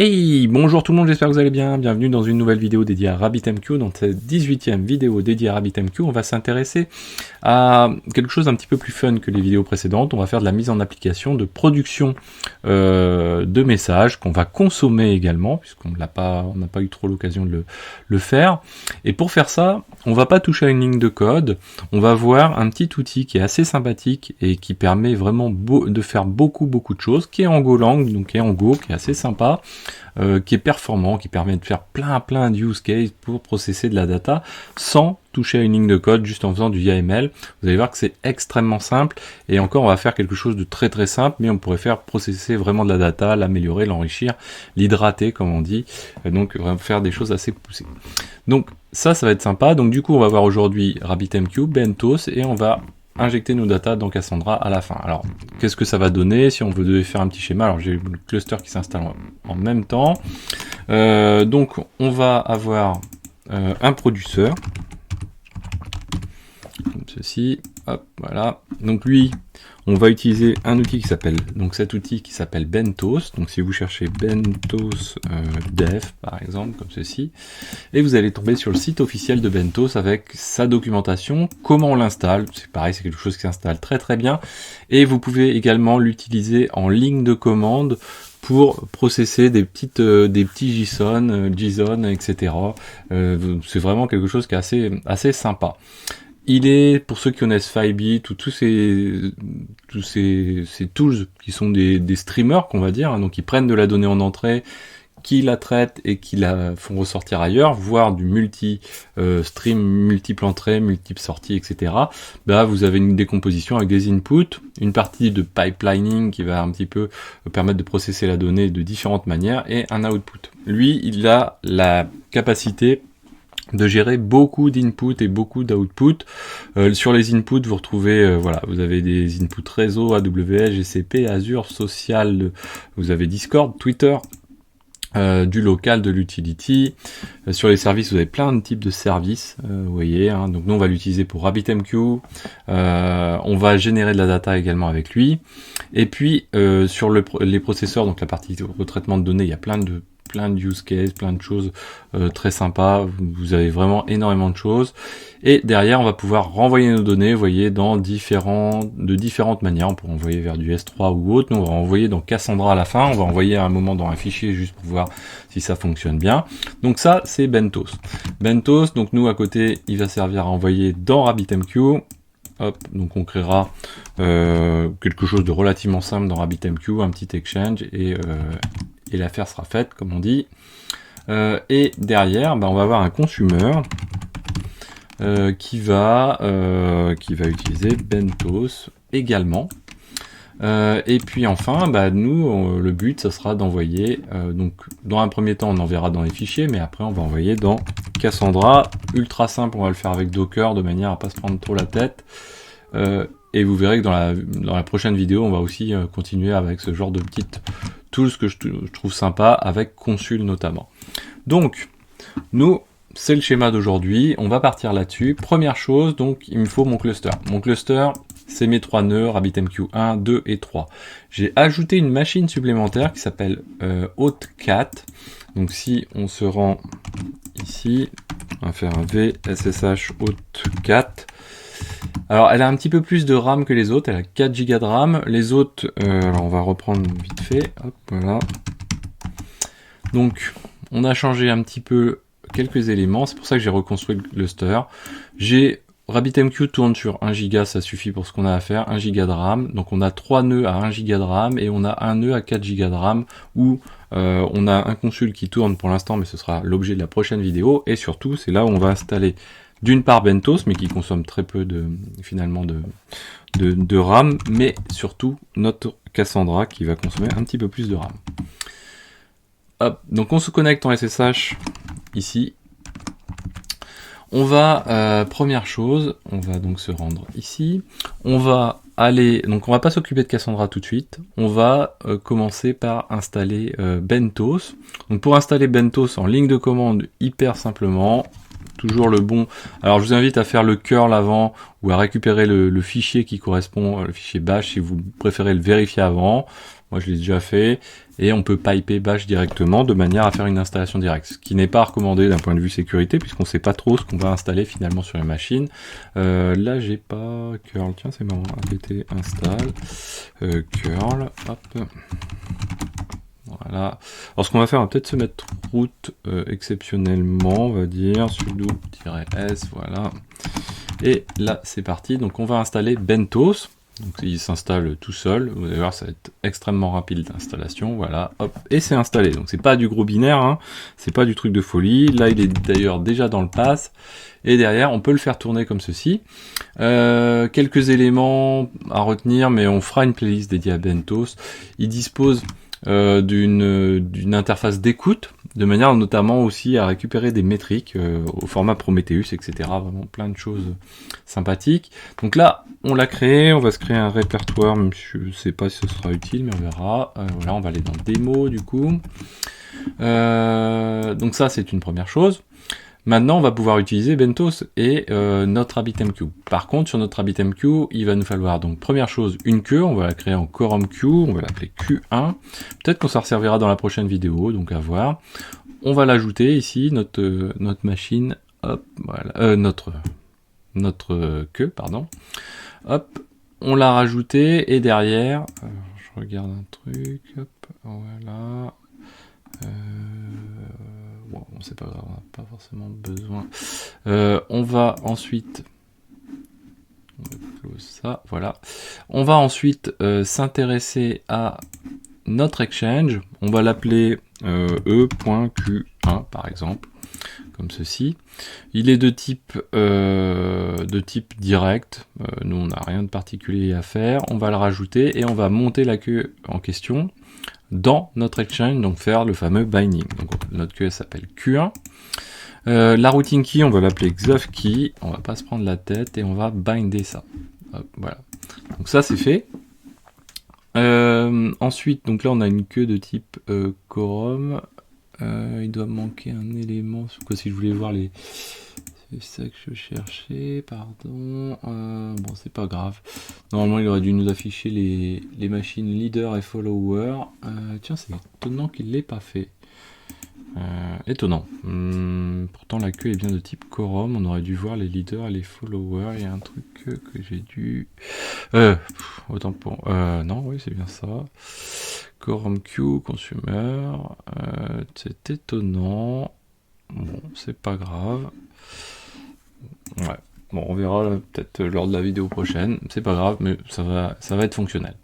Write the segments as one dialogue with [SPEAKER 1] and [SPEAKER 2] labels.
[SPEAKER 1] Hey, bonjour tout le monde, j'espère que vous allez bien. Bienvenue dans une nouvelle vidéo dédiée à RabbitMQ. Dans cette 18e vidéo dédiée à RabbitMQ, on va s'intéresser à quelque chose un petit peu plus fun que les vidéos précédentes. On va faire de la mise en application de production de messages qu'on va consommer également, puisqu'on n'a pas eu trop l'occasion de le faire. Et pour faire ça, on va pas toucher à une ligne de code. On va voir un petit outil qui est assez sympathique et qui permet vraiment de faire beaucoup de choses, qui est en Golang, donc qui est en Go, qui est assez sympa. Qui est performant, qui permet de faire plein de use cases pour processer de la data sans toucher à une ligne de code, juste en faisant du YAML. Vous allez voir que c'est extrêmement simple, et encore on va faire quelque chose de très simple, mais on pourrait faire processer vraiment de la data, l'améliorer, l'enrichir, l'hydrater comme on dit, donc on va faire des choses assez poussées. Donc ça va être sympa. Donc du coup on va voir aujourd'hui RabbitMQ, Bentos, et on va injecter nos datas dans Cassandra à la fin. Alors, qu'est-ce que ça va donner si on devait faire un petit schéma? Alors, j'ai le cluster qui s'installe en même temps. Donc, on va avoir un producteur, comme ceci. Hop, voilà. Donc, lui, on va utiliser un outil qui s'appelle, donc cet outil qui s'appelle Bentos. Donc, si vous cherchez Bentos Dev, par exemple, comme ceci, et vous allez tomber sur le site officiel de Bentos avec sa documentation, comment on l'installe. C'est pareil, c'est quelque chose qui s'installe très bien, et vous pouvez également l'utiliser en ligne de commande pour processer des petits JSON, etc. C'est vraiment quelque chose qui est assez sympa. Il est, pour ceux qui connaissent Filebit, ou tous ces tools qui sont des streamers, qu'on va dire, hein, donc ils prennent de la donnée en entrée, qui la traitent et qui la font ressortir ailleurs, voire du multi-stream, multiple entrées, multiple sorties, etc. Bah, vous avez une décomposition avec des inputs, une partie de pipelining qui va un petit peu permettre de processer la donnée de différentes manières, et un output. Lui, il a la capacité de gérer beaucoup d'inputs et beaucoup d'outputs. Sur les inputs, vous retrouvez, voilà, vous avez des inputs réseau, AWS, GCP, Azure, Social, vous avez Discord, Twitter, du local, de l'utility. Sur les services, vous avez plein de types de services, vous voyez, hein. Donc nous, on va l'utiliser pour RabbitMQ. On va générer de la data également avec lui. Et puis, sur les processeurs, donc la partie retraitement de données, il y a plein de use cases, plein de choses très sympas. Vous avez vraiment énormément de choses. Et derrière, on va pouvoir renvoyer nos données, vous voyez, de différentes manières. On peut envoyer vers du S3 ou autre. Nous, on va envoyer dans Cassandra à la fin. On va envoyer à un moment dans un fichier juste pour voir si ça fonctionne bien. Donc ça, c'est Bentos. Bentos, donc nous, à côté, il va servir à envoyer dans RabbitMQ. Hop, donc on créera quelque chose de relativement simple dans RabbitMQ, un petit exchange, et l'affaire sera faite, comme on dit. Et derrière, on va avoir un consumer qui va utiliser Bentos également. Et puis enfin, nous, le but, ça sera d'envoyer, donc dans un premier temps, on enverra dans les fichiers, mais après, on va envoyer dans Cassandra. Ultra simple, on va le faire avec Docker, de manière à pas se prendre trop la tête. Et vous verrez que dans la prochaine vidéo, on va aussi continuer avec ce genre de petites tools que je trouve sympa, avec Consul notamment. Donc, nous, c'est le schéma d'aujourd'hui, on va partir là-dessus. Première chose, donc, il me faut mon cluster. Mon cluster, c'est mes 3 nœuds, RabbitMQ 1, 2 et 3. J'ai ajouté une machine supplémentaire qui s'appelle Hot4. Donc si on se rend ici, on va faire un VSSH Hot4. Alors elle a un petit peu plus de RAM que les autres, elle a 4 Go de RAM. Les autres, alors on va reprendre vite fait, hop, voilà. Donc on a changé un petit peu quelques éléments, c'est pour ça que j'ai reconstruit le cluster. RabbitMQ tourne sur 1 Go, ça suffit pour ce qu'on a à faire, 1 Go de RAM. Donc on a 3 nœuds à 1 Go de RAM, et on a un nœud à 4 Go de RAM, où on a un consul qui tourne pour l'instant, mais ce sera l'objet de la prochaine vidéo. Et surtout, c'est là où on va installer d'une part Bentos, mais qui consomme très peu de RAM, mais surtout notre Cassandra qui va consommer un petit peu plus de RAM. Hop, donc on se connecte en SSH ici. On va, première chose, on va donc se rendre ici. On va aller, donc on va pas s'occuper de Cassandra tout de suite. On va commencer par installer Bentos. Donc pour installer Bentos en ligne de commande, hyper simplement, toujours le bon. Alors je vous invite à faire le curl avant, ou à récupérer le fichier qui correspond, le fichier bash, si vous préférez le vérifier avant. Moi, je l'ai déjà fait. Et on peut piper bash directement de manière à faire une installation directe. Ce qui n'est pas recommandé d'un point de vue sécurité, puisqu'on ne sait pas trop ce qu'on va installer finalement sur la machine. Là, j'ai pas curl. Tiens, c'est marrant. apt install curl. Hop. Voilà. Alors ce qu'on va faire, on va peut-être se mettre root exceptionnellement, on va dire sudo-s, voilà. Et là, c'est parti. Donc on va installer Bentos. Donc il s'installe tout seul. Vous allez voir, ça va être extrêmement rapide d'installation. Voilà, hop, et c'est installé. Donc c'est pas du gros binaire, hein. C'est pas du truc de folie. Là, il est d'ailleurs déjà dans le pass. Et derrière, on peut le faire tourner comme ceci. Quelques éléments à retenir, mais on fera une playlist dédiée à Bentos. Il dispose d'une interface d'écoute, de manière notamment aussi à récupérer des métriques au format Prometheus, etc. Vraiment plein de choses sympathiques. Donc là, on l'a créé, on va se créer un répertoire, même si je ne sais pas si ce sera utile, mais on verra. Voilà, on va aller dans démo du coup. Donc ça, c'est une première chose. Maintenant, on va pouvoir utiliser Bentos et notre RabbitMQ. Par contre, sur notre RabbitMQ, il va nous falloir donc première chose une queue. On va la créer en QuorumQ, on va l'appeler Q1. Peut-être qu'on s'en servira dans la prochaine vidéo, donc à voir. On va l'ajouter ici, notre machine, hop, voilà, notre queue, pardon. Hop, on l'a rajouté et derrière, je regarde un truc, hop, voilà. Bon, c'est pas grave, on n'a pas forcément besoin. On va ensuite, on va close ça, voilà. On va ensuite s'intéresser à notre exchange. On va l'appeler e.q1 par exemple, comme ceci. Il est de type direct. Nous, on n'a rien de particulier à faire. On va le rajouter et on va monter la queue en question dans notre exchange, donc faire le fameux binding. Donc notre queue s'appelle Q1. La routing key, on va l'appeler XOF key. On va pas se prendre la tête et on va binder ça. Hop, voilà. Donc ça c'est fait. Ensuite, donc là on a une queue de type quorum. Il doit manquer un élément. Quoi, si je voulais voir les. C'est ça que je cherchais, pardon. Bon, c'est pas grave. Normalement, il aurait dû nous afficher les machines leader et follower. Tiens, c'est étonnant qu'il ne l'ait pas fait. Étonnant. Pourtant, la queue est bien de type quorum. On aurait dû voir les leaders et les followers. Il y a un truc que j'ai dû... autant pour... non, oui, c'est bien ça. Quorum queue, consumer. C'est étonnant. Bon, c'est pas grave. Ouais. Bon, on verra peut-être lors de la vidéo prochaine. C'est pas grave, mais ça va être fonctionnel.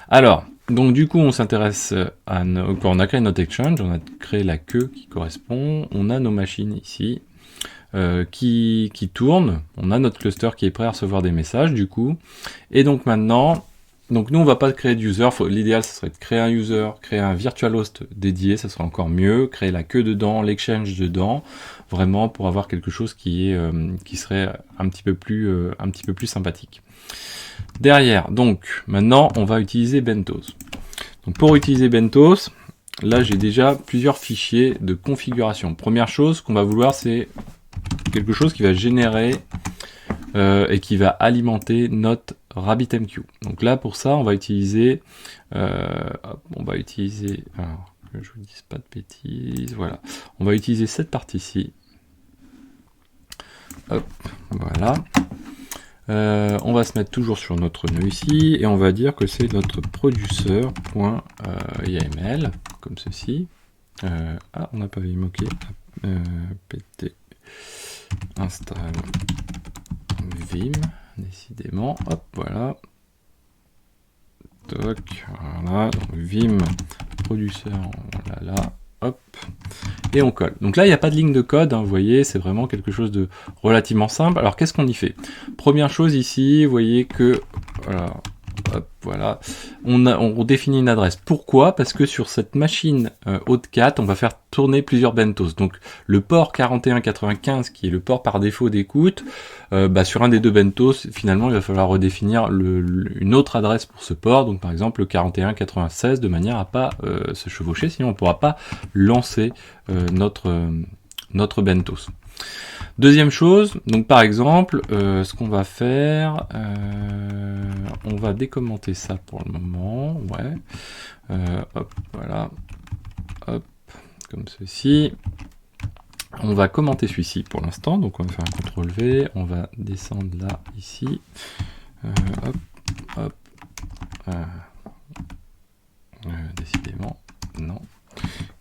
[SPEAKER 1] Alors, donc du coup, on s'intéresse à quand on a créé notre exchange, on a créé la queue qui correspond. On a nos machines ici qui tournent. On a notre cluster qui est prêt à recevoir des messages, du coup. Et donc maintenant, donc nous, on va pas créer de user. L'idéal, ce serait de créer un user, créer un virtual host dédié, ça serait encore mieux. Créer la queue dedans, l'exchange dedans, vraiment pour avoir quelque chose qui serait un petit peu plus sympathique. Derrière, donc maintenant, on va utiliser Bentos. Donc pour utiliser Bentos, là, j'ai déjà plusieurs fichiers de configuration. Première chose qu'on va vouloir, c'est quelque chose qui va générer et qui va alimenter notre RabbitMQ. Donc là, pour ça, on va utiliser, alors que je vous dise pas de bêtises, voilà. On va utiliser cette partie-ci. Hop, voilà. On va se mettre toujours sur notre nœud ici, et on va dire que c'est notre producer.yml, comme ceci. On n'a pas moqué. pt install vim, décidément, hop, voilà. Toc, voilà, donc vim producer, voilà, hop, et on colle. Donc là, il n'y a pas de ligne de code, hein, vous voyez, c'est vraiment quelque chose de relativement simple. Alors, qu'est-ce qu'on y fait? Première chose ici, vous voyez que, voilà, hop, voilà, on définit une adresse. Pourquoi? Parce que sur cette machine haute 4, on va faire tourner plusieurs bentos. Donc le port 4195, qui est le port par défaut d'écoute, sur un des deux bentos, finalement, il va falloir redéfinir une autre adresse pour ce port. Donc par exemple le 4196, de manière à pas se chevaucher, sinon on ne pourra pas lancer notre bentos. Deuxième chose, donc par exemple, ce qu'on va faire, on va décommenter ça pour le moment, ouais. Hop, voilà, hop, comme ceci. On va commenter celui-ci pour l'instant, donc on va faire un CTRL V, on va descendre là, ici, hop, hop, décidément, non.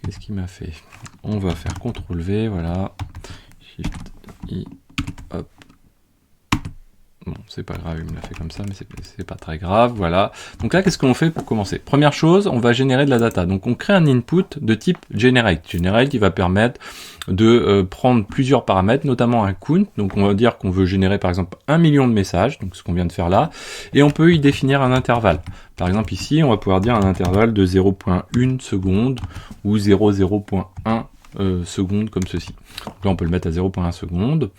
[SPEAKER 1] Qu'est-ce qu'il m'a fait? On va faire CTRL V, voilà, Shift I, hop. Bon, c'est pas grave, il me l'a fait comme ça, mais c'est pas très grave, voilà. Donc là, qu'est-ce qu'on fait pour commencer? Première chose, on va générer de la data. Donc on crée un input de type generate. Generate qui va permettre de prendre plusieurs paramètres, notamment un count. Donc on va dire qu'on veut générer par exemple 1 million de messages, donc ce qu'on vient de faire là, et on peut y définir un intervalle. Par exemple ici, on va pouvoir dire un intervalle de 0.1 seconde ou 0.1 seconde comme ceci. Donc là on peut le mettre à 0.1 seconde.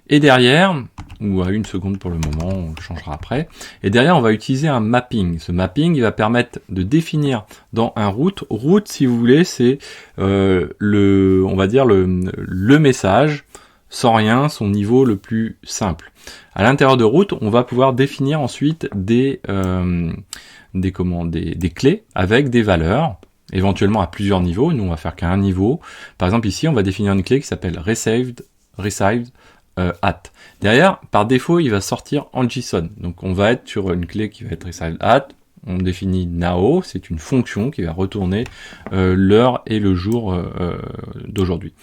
[SPEAKER 1] Et derrière, ou à 1 seconde pour le moment, on le changera après. Et derrière, on va utiliser un mapping. Ce mapping, il va permettre de définir dans un route. Route, si vous voulez, c'est on va dire le message sans rien, son niveau le plus simple. À l'intérieur de route, on va pouvoir définir ensuite des clés avec des valeurs, éventuellement à plusieurs niveaux. Nous, on va faire qu'à un niveau. Par exemple, ici, on va définir une clé qui s'appelle received at. Derrière, par défaut, il va sortir en JSON. Donc, on va être sur une clé qui va être received at. On définit now, c'est une fonction qui va retourner l'heure et le jour d'aujourd'hui.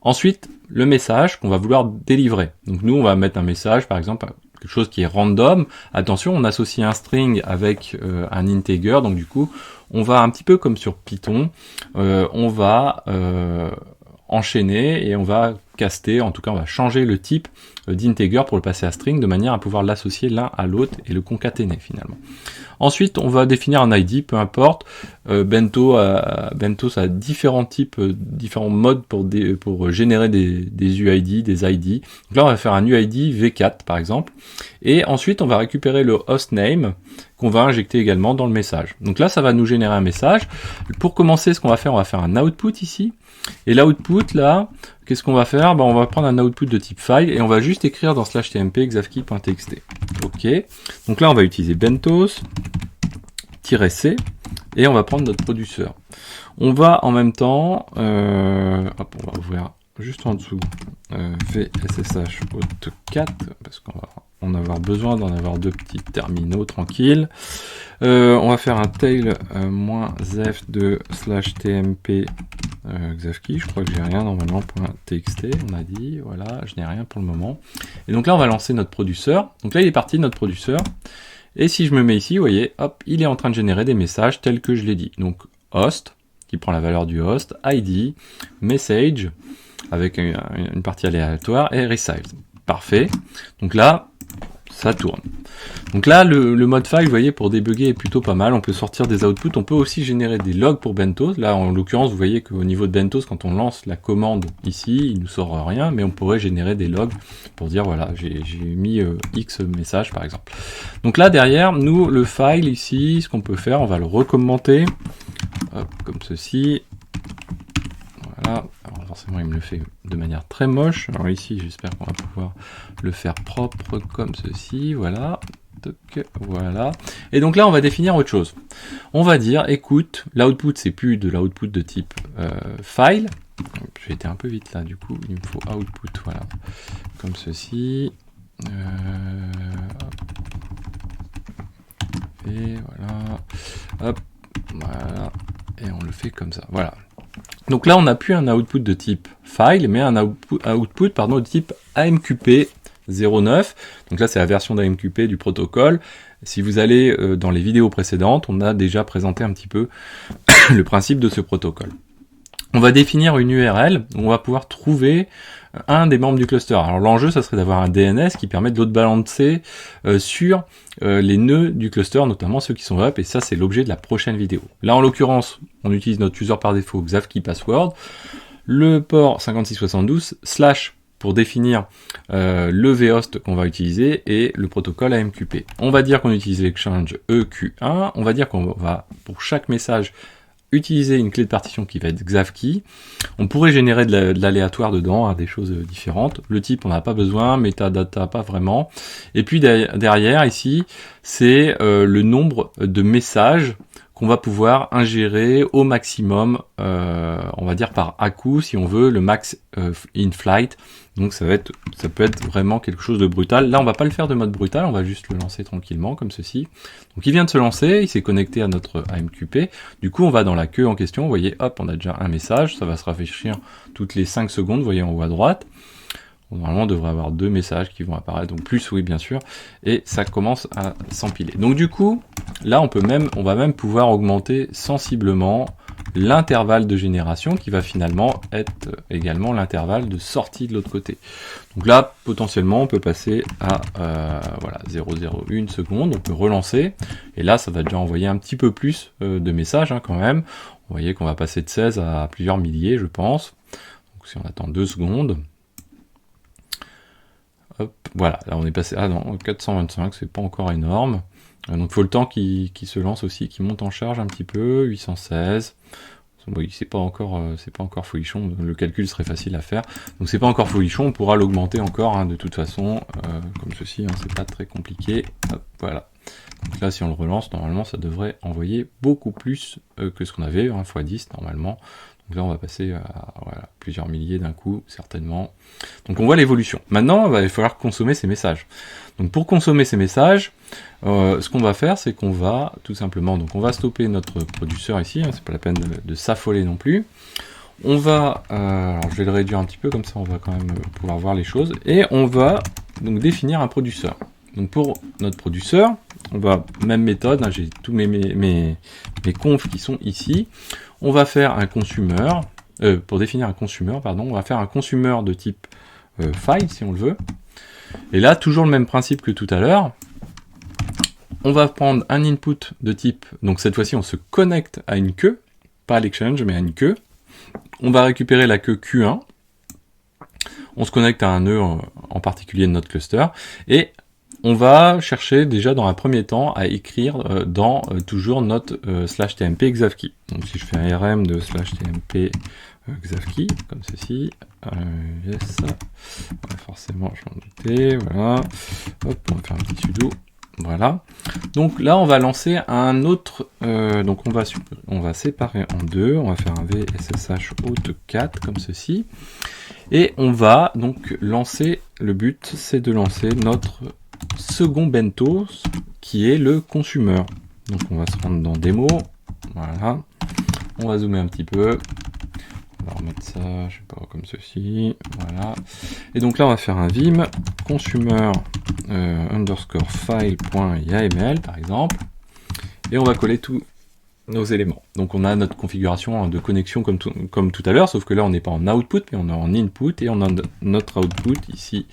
[SPEAKER 1] Ensuite, le message qu'on va vouloir délivrer. Donc, nous, on va mettre un message, par exemple, quelque chose qui est random. Attention, on associe un string avec un integer. Donc, du coup, on va un petit peu comme sur Python, on va enchaîner et on va caster, en tout cas on va changer le type d'integer pour le passer à string de manière à pouvoir l'associer l'un à l'autre et le concaténer finalement. Ensuite on va définir un ID, peu importe. Bentos a différents types, différents modes pour générer des UID, des ID. Donc là on va faire un UID V4 par exemple. Et ensuite on va récupérer le hostname qu'on va injecter également dans le message. Donc là ça va nous générer un message. Pour commencer, ce qu'on va faire, on va faire un output ici. Et l'output là, qu'est-ce qu'on va faire? On va prendre un output de type file et on va juste écrire dans /tmp exafkey.txt. Ok. Donc là on va utiliser bentos-c et on va prendre notre producteur. On va en même temps, hop, on va ouvrir juste en dessous vssh auth 4 parce qu'on va en avoir besoin d'en avoir deux petits terminaux tranquilles. On va faire un tail -f de /tmp exafkey. Je crois que j'ai rien normalement .txt, on a dit, voilà, je n'ai rien pour le moment. Et donc là on va lancer notre producteur. Donc là il est parti notre producteur. Et si je me mets ici, vous voyez, hop, il est en train de générer des messages tels que je l'ai dit. Donc host, qui prend la valeur du host, ID, message, avec une partie aléatoire, et received. Parfait. Donc là, ça tourne. Donc là, le mode file, vous voyez, pour débugger est plutôt pas mal. On peut sortir des outputs. On peut aussi générer des logs pour Bentos. Là, en l'occurrence, vous voyez qu'au niveau de Bentos, quand on lance la commande ici, il nous sort rien, mais on pourrait générer des logs pour dire, voilà, j'ai mis X messages, par exemple. Donc là, derrière, nous, le file ici, ce qu'on peut faire, on va le recommenter, hop, comme ceci. Voilà. Alors forcément, il me le fait de manière très moche. Alors ici, j'espère qu'on va pouvoir le faire propre comme ceci. Voilà. Donc, voilà. Et donc là, on va définir autre chose. On va dire, écoute, l'output, c'est plus de l'output de type file. J'ai été un peu vite là, du coup, il me faut output, voilà. Comme ceci. Et voilà. Hop. Voilà. Et on le fait comme ça. Voilà. Donc là, on n'a plus un output de type file, mais un output de type AMQP 09. Donc là, c'est la version d'AMQP du protocole. Si vous allez dans les vidéos précédentes, on a déjà présenté un petit peu le principe de ce protocole. On va définir une URL où on va pouvoir trouver un des membres du cluster. Alors l'enjeu, ça serait d'avoir un DNS qui permet de load balancer sur les nœuds du cluster, notamment ceux qui sont up, et ça c'est l'objet de la prochaine vidéo. Là en l'occurrence, on utilise notre user par défaut Xavkey password, le port 5672, / pour définir le vhost qu'on va utiliser et le protocole AMQP. On va dire qu'on utilise l'exchange EQ1, on va dire qu'on va pour chaque message utiliser une clé de partition qui va être XAVKey. On pourrait générer de l'aléatoire dedans, des choses différentes. Le type, on n'a pas besoin, metadata, pas vraiment. Et puis derrière, ici, c'est le nombre de messages qu'on va pouvoir ingérer au maximum, on va dire par à-coup, si on veut, le max in flight. Donc ça peut être vraiment quelque chose de brutal. Là, on va pas le faire de mode brutal, on va juste le lancer tranquillement, comme ceci. Donc il vient de se lancer, il s'est connecté à notre AMQP. Du coup, on va dans la queue en question, vous voyez, hop, on a déjà un message, ça va se rafraîchir toutes les 5 secondes, vous voyez en haut à droite. Normalement, on devrait avoir 2 messages qui vont apparaître, donc plus, oui, bien sûr, et ça commence à s'empiler. Donc du coup, là, on va même pouvoir augmenter sensiblement l'intervalle de génération qui va finalement être également l'intervalle de sortie de l'autre côté. Donc là, potentiellement, on peut passer à voilà, 0,01 seconde, on peut relancer, et là, ça va déjà envoyer un petit peu plus de messages quand même. Vous voyez qu'on va passer de 16 à plusieurs milliers, je pense. Donc si on attend 2 secondes... Hop, voilà, là on est passé à 425, c'est pas encore énorme. Donc il faut le temps qui se lance aussi, qui monte en charge un petit peu, 816. Oui, c'est pas encore folichon, le calcul serait facile à faire. Donc c'est pas encore folichon, on pourra l'augmenter encore de toute façon, comme ceci, c'est pas très compliqué. Hop, voilà. Donc là si on le relance, normalement ça devrait envoyer beaucoup plus que ce qu'on avait, x10 normalement. Donc là, on va passer à voilà, plusieurs milliers d'un coup, certainement. Donc on voit l'évolution. Maintenant, il va falloir consommer ces messages. Donc pour consommer ces messages, ce qu'on va faire, c'est qu'on va tout simplement, donc on va stopper notre producteur ici, c'est pas la peine de s'affoler non plus. On va, alors je vais le réduire un petit peu, comme ça on va quand même pouvoir voir les choses. Et on va donc définir un producteur. Donc pour notre producteur, on va, même méthode, j'ai tous mes confs qui sont ici. On va faire un consumer, pour définir un consumer, pardon, on va faire un consumer de type file, si on le veut. Et là, toujours le même principe que tout à l'heure. On va prendre un input de type, donc cette fois-ci, on se connecte à une queue, pas à l'exchange, mais à une queue. On va récupérer la queue Q1. On se connecte à un nœud en particulier de notre cluster. Et on va chercher déjà dans un premier temps à écrire dans toujours notre /tmp XAVKey. Donc si je fais un rm de /tmp XAVKey, comme ceci, yes, ouais, forcément je m'en doutais, voilà, hop, on va faire un petit sudo, voilà. Donc là on va lancer un autre, donc on va séparer en deux, on va faire un vssh auth 4 comme ceci, et on va donc lancer, le but c'est de lancer notre second bentos qui est le consumer. Donc on va se rendre dans démo, voilà, on va zoomer un petit peu, on va remettre ça, je sais pas, comme ceci, voilà, et donc là on va faire un vim consumer underscore file.yml par exemple, et on va coller tous nos éléments. Donc on a notre configuration de connexion comme tout à l'heure, sauf que là on n'est pas en output, mais on est en input, et on a notre output ici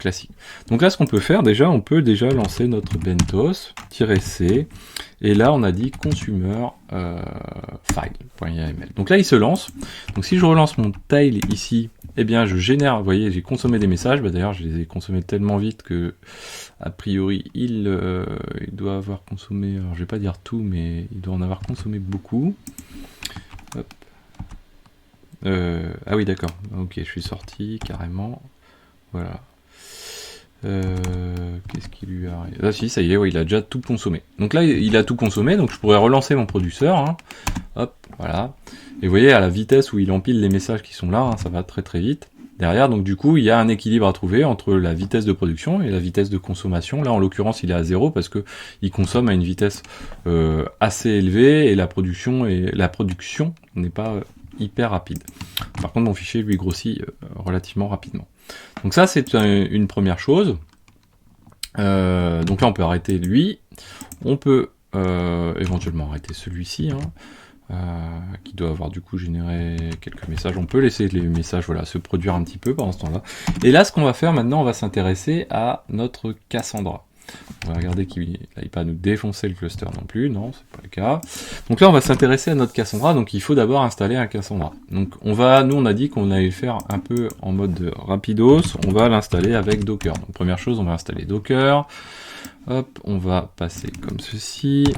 [SPEAKER 1] classique. Donc là ce qu'on peut faire déjà, on peut déjà lancer notre bentos-c, et là on a dit consumer file.yml. Donc là il se lance. Donc si je relance mon tail ici, eh bien je génère, vous voyez, j'ai consommé des messages, d'ailleurs je les ai consommés tellement vite que a priori il doit avoir consommé, alors je vais pas dire tout, mais il doit en avoir consommé beaucoup. Hop. Ah oui d'accord, ok, je suis sorti carrément, voilà. Qu'est-ce qui lui arrive? Ah si, ça y est, ouais, il a déjà tout consommé. Donc là, il a tout consommé, donc je pourrais relancer mon producteur. Hop, voilà. Et vous voyez, à la vitesse où il empile les messages qui sont là, ça va très très vite. Derrière, donc du coup, il y a un équilibre à trouver entre la vitesse de production et la vitesse de consommation. Là, en l'occurrence, il est à 0 parce que il consomme à une vitesse assez élevée et la production n'est pas hyper rapide. Par contre, mon fichier lui grossit relativement rapidement. Donc ça, c'est une première chose. Donc là, on peut arrêter lui. On peut éventuellement arrêter celui-ci, qui doit avoir du coup généré quelques messages. On peut laisser les messages se produire un petit peu pendant ce temps-là. Et là, ce qu'on va faire maintenant, on va s'intéresser à notre Cassandra. On va regarder qu'il n'aille pas nous défoncer le cluster non plus, non, c'est pas le cas. Donc là, on va s'intéresser à notre Cassandra, donc il faut d'abord installer un Cassandra. Donc nous on a dit qu'on allait le faire un peu en mode rapidos, on va l'installer avec Docker. Donc première chose, on va installer Docker, hop, on va passer comme ceci.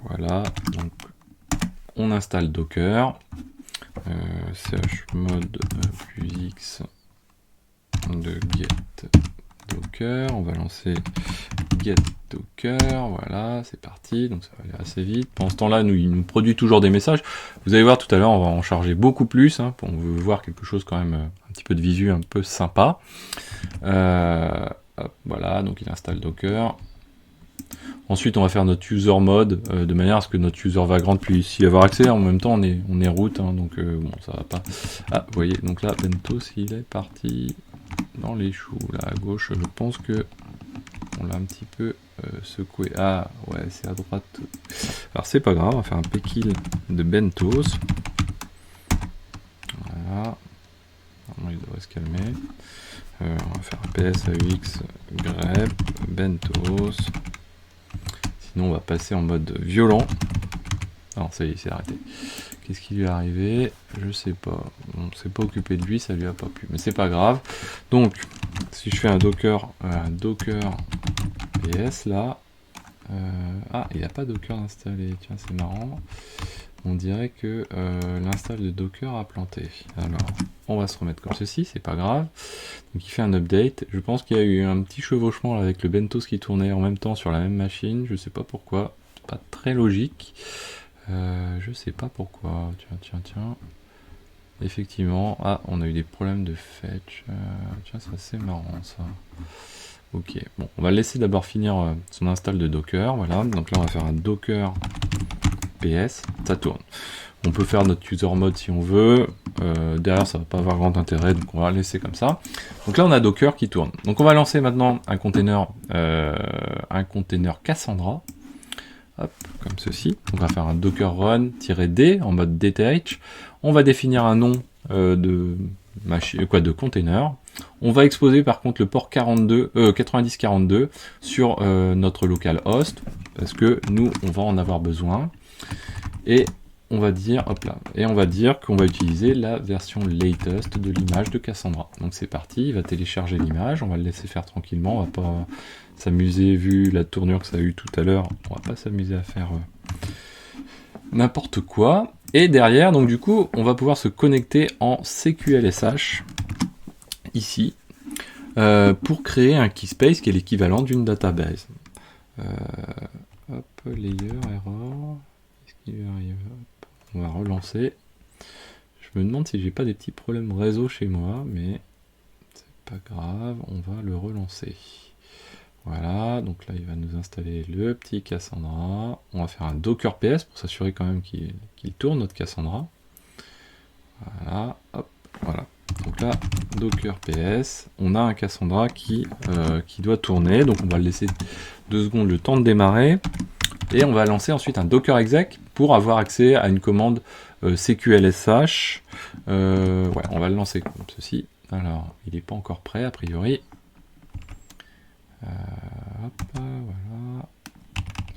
[SPEAKER 1] Voilà, donc on installe Docker, chmod plus x de get Docker, on va lancer get Docker, voilà, c'est parti, donc ça va aller assez vite. Pendant ce temps-là, il nous produit toujours des messages. Vous allez voir tout à l'heure, on va en charger beaucoup plus, hein, on veut voir quelque chose quand même, un petit peu de visu, un peu sympa. Hop, voilà, donc il installe Docker. Ensuite, on va faire notre user mode de manière à ce que notre user vagrant puisse y avoir accès. En même temps, on est root, hein, donc bon, ça va pas. Ah, vous voyez, donc là, Bentos, il est parti dans les choux. Là, à gauche, je pense que on l'a un petit peu secoué. Ah, ouais, c'est à droite. Alors, c'est pas grave, on va faire un pkill de Bentos. Voilà. Normalement, il devrait se calmer. On va faire un ps-aux grep Bentos. Sinon, on va passer en mode violent. Non, ça y est, c'est arrêté. Qu'est-ce qui lui est arrivé? Je sais pas. On s'est pas occupé de lui, ça lui a pas plu. Mais c'est pas grave. Donc, si je fais un docker ps là. Ah, il n'y a pas docker installé. Tiens, c'est marrant. On dirait que l'install de docker a planté. Alors, on va se remettre comme ceci, c'est pas grave. Donc il fait un update. Je pense qu'il y a eu un petit chevauchement là, avec le Bentos qui tournait en même temps sur la même machine. Je sais pas pourquoi. C'est pas très logique. Je sais pas pourquoi. Tiens. Effectivement. Ah, on a eu des problèmes de fetch. Tiens, c'est assez marrant ça. Ok, bon, on va laisser d'abord finir son install de Docker. Voilà, donc là on va faire un Docker ps, ça tourne. On peut faire notre user mode si on veut. Derrière, ça va pas avoir grand intérêt, donc on va laisser comme ça. Donc là, on a Docker qui tourne. Donc on va lancer maintenant un container Cassandra. Hop, comme ceci. Donc on va faire un docker run-d en mode dth. On va définir un nom de container. On va exposer par contre le port 9042 sur notre local host parce que nous on va en avoir besoin. Et on va dire, hop là, et on va dire qu'on va utiliser la version latest de l'image de Cassandra. Donc c'est parti, il va télécharger l'image, on va le laisser faire tranquillement, on va pas s'amuser, vu la tournure que ça a eu tout à l'heure, on va pas s'amuser à faire n'importe quoi. Et derrière, donc du coup, on va pouvoir se connecter en CQLSH, ici, pour créer un keyspace qui est l'équivalent d'une database. Hop, layer, error... On va relancer. Je me demande si j'ai pas des petits problèmes réseau chez moi, mais c'est pas grave, on va le relancer. Voilà, donc là il va nous installer le petit Cassandra. On va faire un docker ps pour s'assurer quand même qu'il tourne notre Cassandra. Voilà, hop, voilà. Donc là, docker ps, on a un Cassandra qui doit tourner, donc on va le laisser 2 secondes le temps de démarrer. Et on va lancer ensuite un docker exec pour avoir accès à une commande CQLSH. Ouais, on va le lancer comme ceci. Alors, il n'est pas encore prêt a priori. Hop, voilà.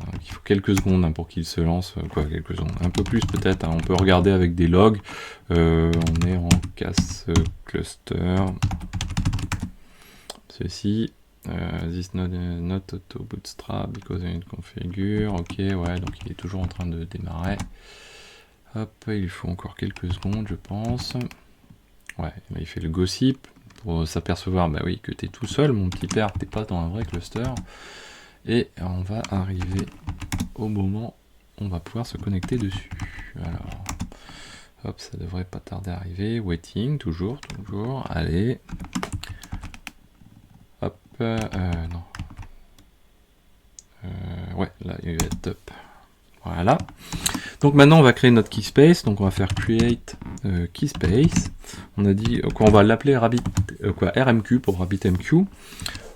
[SPEAKER 1] Donc, il faut quelques secondes hein, pour qu'il se lance. Quelques secondes, un peu plus peut-être. Hein. On peut regarder avec des logs. On est en casse cluster. Ceci. This not auto bootstrap because I need configure. Ok, ouais, donc il est toujours en train de démarrer. Hop, il faut encore quelques secondes, je pense. Ouais, il fait le gossip pour s'apercevoir, bah oui, que t'es tout seul, mon petit père, t'es pas dans un vrai cluster. Et on va arriver au moment où on va pouvoir se connecter dessus. Alors, hop, ça devrait pas tarder à arriver. Waiting, toujours. Allez. Non. Ouais, là, il va être top. Voilà. Donc maintenant, on va créer notre keyspace. Donc on va faire create keyspace. On a dit qu'on va l'appeler RMQ pour RabbitMQ.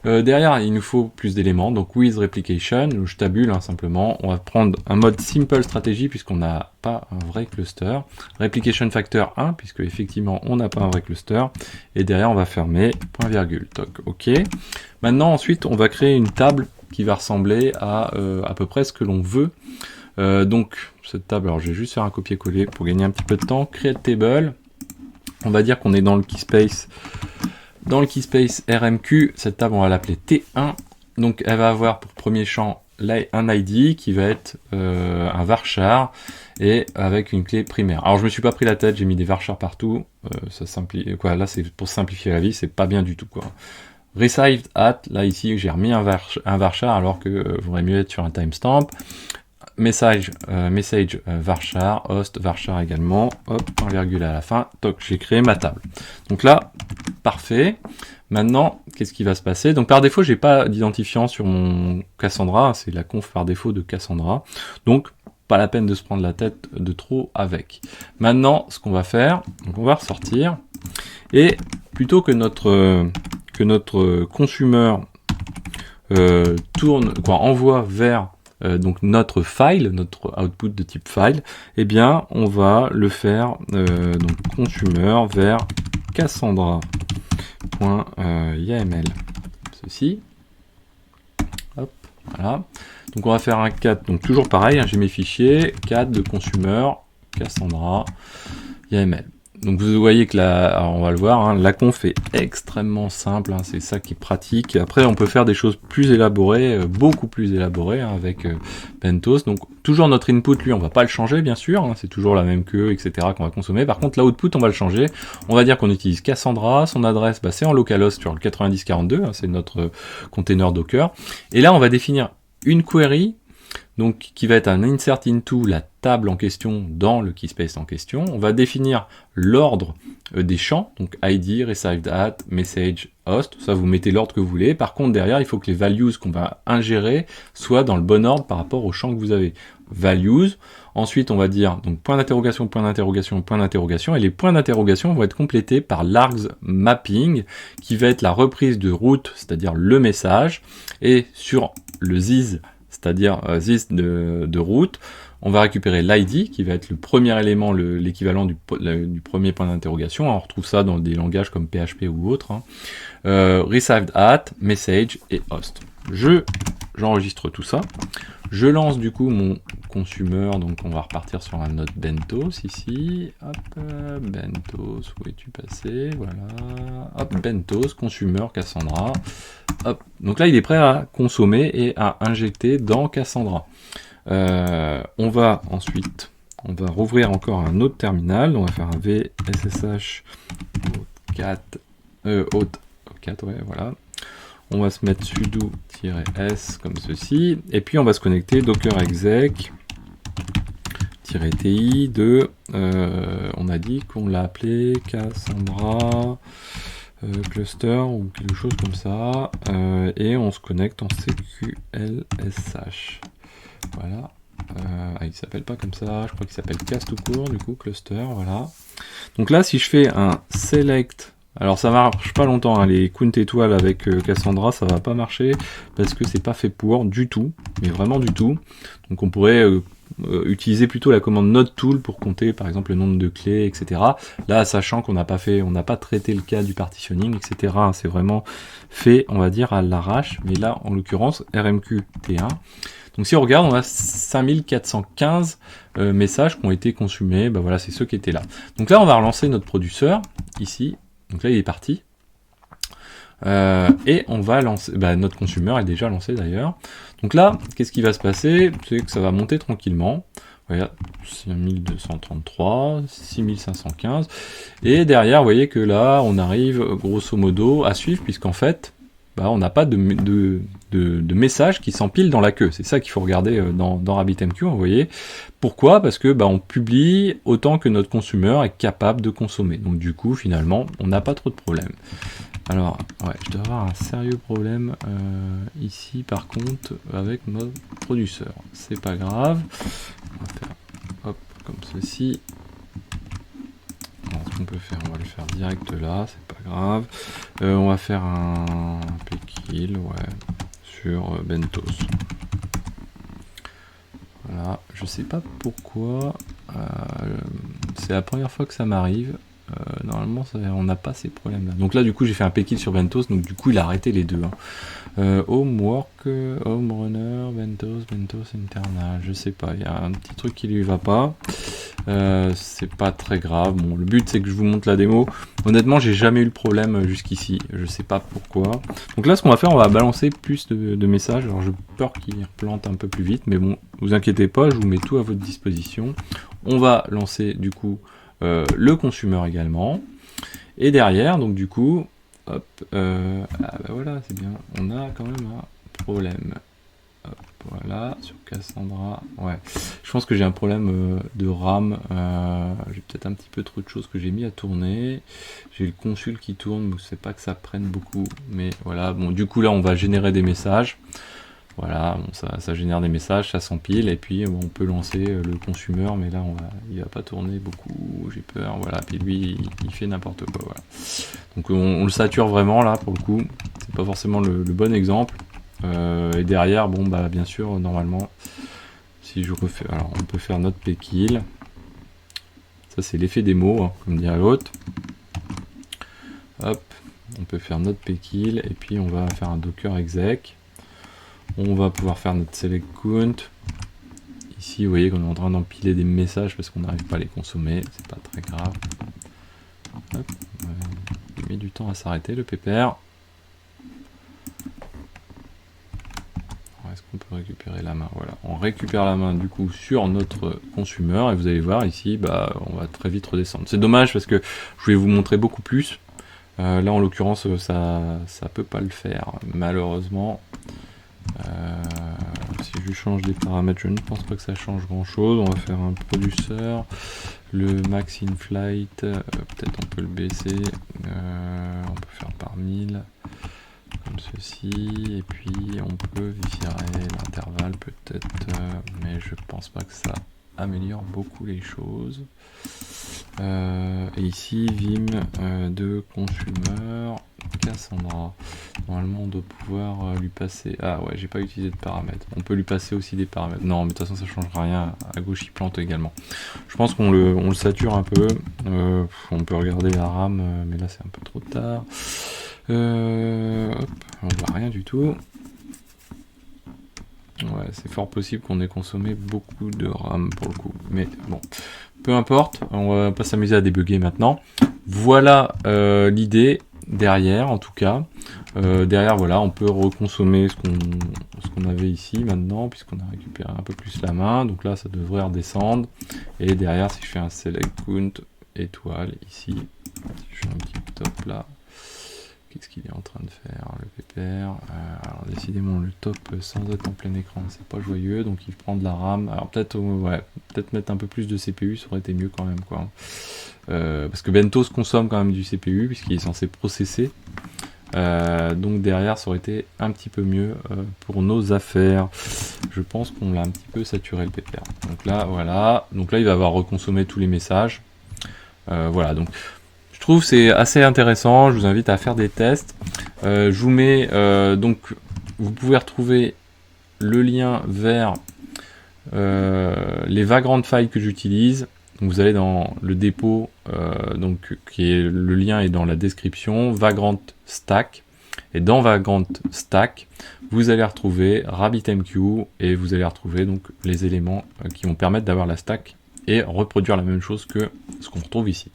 [SPEAKER 1] Derrière, il nous faut plus d'éléments. Donc with replication, je tabule hein, simplement. On va prendre un mode simple stratégie puisqu'on n'a pas un vrai cluster. Replication factor 1 puisque effectivement on n'a pas un vrai cluster. Et derrière, on va fermer point virgule. Toc, ok. Maintenant, ensuite, on va créer une table qui va ressembler à peu près ce que l'on veut. Donc cette table, alors je vais juste faire un copier-coller pour gagner un petit peu de temps. Create table. On va dire qu'on est dans le keyspace. Dans le keyspace RMQ, cette table on va l'appeler T1, donc elle va avoir pour premier champ un ID qui va être un varchar et avec une clé primaire. Alors je me suis pas pris la tête, j'ai mis des varchars partout, ça simplifie quoi. Là c'est pour simplifier la vie, c'est pas bien du tout quoi. Received at, là ici j'ai remis un varchar alors que vaudrait mieux être sur un timestamp. Message varchar, host varchar également, hop, point virgule à la fin, toc, j'ai créé ma table. Donc là, parfait. Maintenant, qu'est-ce qui va se passer? Donc par défaut, j'ai pas d'identifiant sur mon Cassandra, c'est la conf par défaut de Cassandra. Donc pas la peine de se prendre la tête de trop avec. Maintenant, ce qu'on va faire, donc on va ressortir et plutôt que notre consumer envoie vers donc notre file, notre output de type file, eh bien on va le faire donc consumer vers cassandra.yml. Ceci. Hop, voilà. Donc on va faire un cat, donc toujours pareil, hein, j'ai mes fichiers, cat de consumer, Cassandra, YAML. Donc vous voyez que on va le voir, hein, la conf est extrêmement simple, hein, c'est ça qui est pratique. Après on peut faire des choses plus élaborées, beaucoup plus élaborées hein, avec Bentos. Donc toujours notre input, lui on va pas le changer bien sûr, hein, c'est toujours la même queue, etc. qu'on va consommer. Par contre l'output on va le changer. On va dire qu'on utilise Cassandra, son adresse c'est en localhost sur le 9042, hein, c'est notre container Docker. Et là on va définir une query. Donc, qui va être un insert into la table en question dans le keyspace en question. On va définir l'ordre des champs, donc ID, received at, message, host. Ça, vous mettez l'ordre que vous voulez. Par contre, derrière, il faut que les values qu'on va ingérer soient dans le bon ordre par rapport aux champs que vous avez. Values. Ensuite, on va dire donc point d'interrogation, point d'interrogation, point d'interrogation. Et les points d'interrogation vont être complétés par l'args mapping, qui va être la reprise de route, c'est-à-dire le message. Et sur le this, c'est-à-dire this de route, on va récupérer l'ID, qui va être le premier élément, l'équivalent du premier point d'interrogation. On retrouve ça dans des langages comme PHP ou autres. Hein. Received at, message et host. J'enregistre tout ça. Je lance du coup mon consumer, donc on va repartir sur un autre Bentos ici. Hop, Bentos, où es-tu passé? Voilà. Hop, Bentos, consumer, Cassandra. Hop. Donc là, il est prêt à consommer et à injecter dans Cassandra. On va rouvrir encore un autre terminal. On va faire un vssh auth 4, ouais, voilà. On va se mettre sudo-s comme ceci. Et puis on va se connecter docker exec -ti de, on a dit qu'on l'a appelé Cassandra cluster ou quelque chose comme ça. Et on se connecte en CQLSH. Voilà. Il s'appelle pas comme ça, je crois qu'il s'appelle Cas tout court, du coup, cluster, voilà. Donc là, si je fais un select, alors ça marche pas longtemps, hein, les count étoiles avec Cassandra, ça va pas marcher, parce que c'est pas fait pour, du tout, mais vraiment du tout. Donc on pourrait utiliser plutôt la commande node tool pour compter, par exemple, le nombre de clés, etc. Là, sachant qu'on n'a pas traité le cas du partitioning, etc. Hein, c'est vraiment fait, on va dire, à l'arrache, mais là, en l'occurrence, RMQ T1. Donc si on regarde, on a 5415 messages qui ont été consumés. Ben voilà, c'est ceux qui étaient là. Donc là, on va relancer notre producteur, ici. Donc là, il est parti. Et on va lancer... notre consumer est déjà lancé d'ailleurs. Donc là, qu'est-ce qui va se passer? C'est que ça va monter tranquillement. Voilà, 5233, 6515. Et derrière, vous voyez que là, on arrive grosso modo à suivre, puisqu'en fait... on n'a pas de messages qui s'empilent dans la queue. C'est ça qu'il faut regarder dans RabbitMQ, vous voyez. Pourquoi? Parce que on publie autant que notre consumer est capable de consommer. Donc du coup, finalement, on n'a pas trop de problèmes. Alors, ouais, je dois avoir un sérieux problème ici, par contre, avec mon producteur. C'est pas grave. On va faire hop, comme ceci. Alors, ce qu'on peut faire, on va le faire direct là, c'est pas grave. On va faire un pkill, ouais, sur Bentos. Voilà, je sais pas pourquoi, c'est la première fois que ça m'arrive. Normalement, on n'a pas ces problèmes-là. Donc là, du coup, j'ai fait un pkill sur Bentos, donc du coup, il a arrêté les deux. Hein. Home work, home runner, Bentos internal, je sais pas, il y a un petit truc qui lui va pas. C'est pas très grave. Bon, le but c'est que je vous montre la démo. Honnêtement, j'ai jamais eu le problème jusqu'ici. Je sais pas pourquoi. Donc là, ce qu'on va faire, on va balancer plus de messages. Alors, j'ai peur qu'il replante un peu plus vite, mais bon, vous inquiétez pas, je vous mets tout à votre disposition. On va lancer du coup le consumer également. Et derrière, donc du coup, hop, ah bah voilà, c'est bien. On a quand même un problème. Hop, voilà, sur Cassandra, ouais. Je pense que j'ai un problème de RAM. J'ai peut-être un petit peu trop de choses que j'ai mis à tourner. J'ai le consul qui tourne, mais je sais pas que ça prenne beaucoup. Mais voilà, bon, du coup là, on va générer des messages. Voilà, bon, ça génère des messages, ça s'empile, et puis bon, on peut lancer le consumer, mais là, il va pas tourner beaucoup, j'ai peur. Voilà, puis lui, il fait n'importe quoi. Voilà. Donc on le sature vraiment là, pour le coup. C'est pas forcément le bon exemple. Et derrière, bon bah bien sûr, normalement, si je refais, alors on peut faire notre pkill. Ça c'est l'effet démo, hein, comme dirait l'autre. Hop, on peut faire notre pkill et puis on va faire un docker exec. On va pouvoir faire notre select count. Ici, vous voyez qu'on est en train d'empiler des messages parce qu'on n'arrive pas à les consommer. C'est pas très grave. Hop, il met du temps à s'arrêter le pépère. Est-ce qu'on peut récupérer la main? Voilà, on récupère la main du coup sur notre consumer et vous allez voir ici, bah, on va très vite redescendre. C'est dommage parce que je voulais vous montrer beaucoup plus. Là en l'occurrence ça peut pas le faire malheureusement. Si je change des paramètres, je ne pense pas que ça change grand chose. On va faire un producer, le max in flight, peut-être on peut le baisser, on peut faire par 1000 comme ceci, et puis on peut virer l'intervalle peut-être, mais je pense pas que ça améliore beaucoup les choses. Et ici Vim de consumer Cassandra. Normalement on doit pouvoir lui passer. Ah ouais, j'ai pas utilisé de paramètres. On peut lui passer aussi des paramètres. Non, mais de toute façon ça changera rien. À gauche il plante également. Je pense qu'on le sature un peu. On peut regarder la RAM, mais là c'est un peu trop tard. Hop, on voit rien du tout. Ouais, c'est fort possible qu'on ait consommé beaucoup de RAM pour le coup. Mais bon, peu importe, on va pas s'amuser à débugger maintenant. Voilà l'idée derrière, en tout cas. Derrière, voilà, on peut reconsommer ce qu'on avait ici maintenant, puisqu'on a récupéré un peu plus la main. Donc là, ça devrait redescendre. Et derrière, si je fais un select count étoile ici, si je fais un petit top là, qu'est-ce qu'il est en train de faire, le pépère? Alors décidément le top sans être en plein écran, c'est pas joyeux, donc il prend de la RAM. Alors peut-être ouais, peut-être mettre un peu plus de CPU, ça aurait été mieux quand même, quoi. Parce que Bentos consomme quand même du CPU puisqu'il est censé processer. Donc derrière ça aurait été un petit peu mieux pour nos affaires. Je pense qu'on l'a un petit peu saturé le pépère. Donc là voilà, donc là il va avoir reconsommé tous les messages. Voilà, donc je trouve c'est assez intéressant, je vous invite à faire des tests. Je vous mets donc vous pouvez retrouver le lien vers les Vagrant files que j'utilise. Donc vous allez dans le dépôt, donc le lien est dans la description, Vagrant Stack. Et dans Vagrant Stack, vous allez retrouver RabbitMQ et vous allez retrouver donc les éléments qui vont permettre d'avoir la stack et reproduire la même chose que ce qu'on retrouve ici.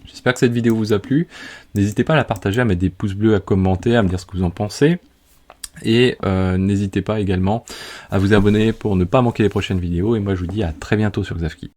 [SPEAKER 1] J'espère que cette vidéo vous a plu. N'hésitez pas à la partager, à mettre des pouces bleus, à commenter, à me dire ce que vous en pensez. Et n'hésitez pas également à vous abonner pour ne pas manquer les prochaines vidéos. Et moi je vous dis à très bientôt sur Xavki.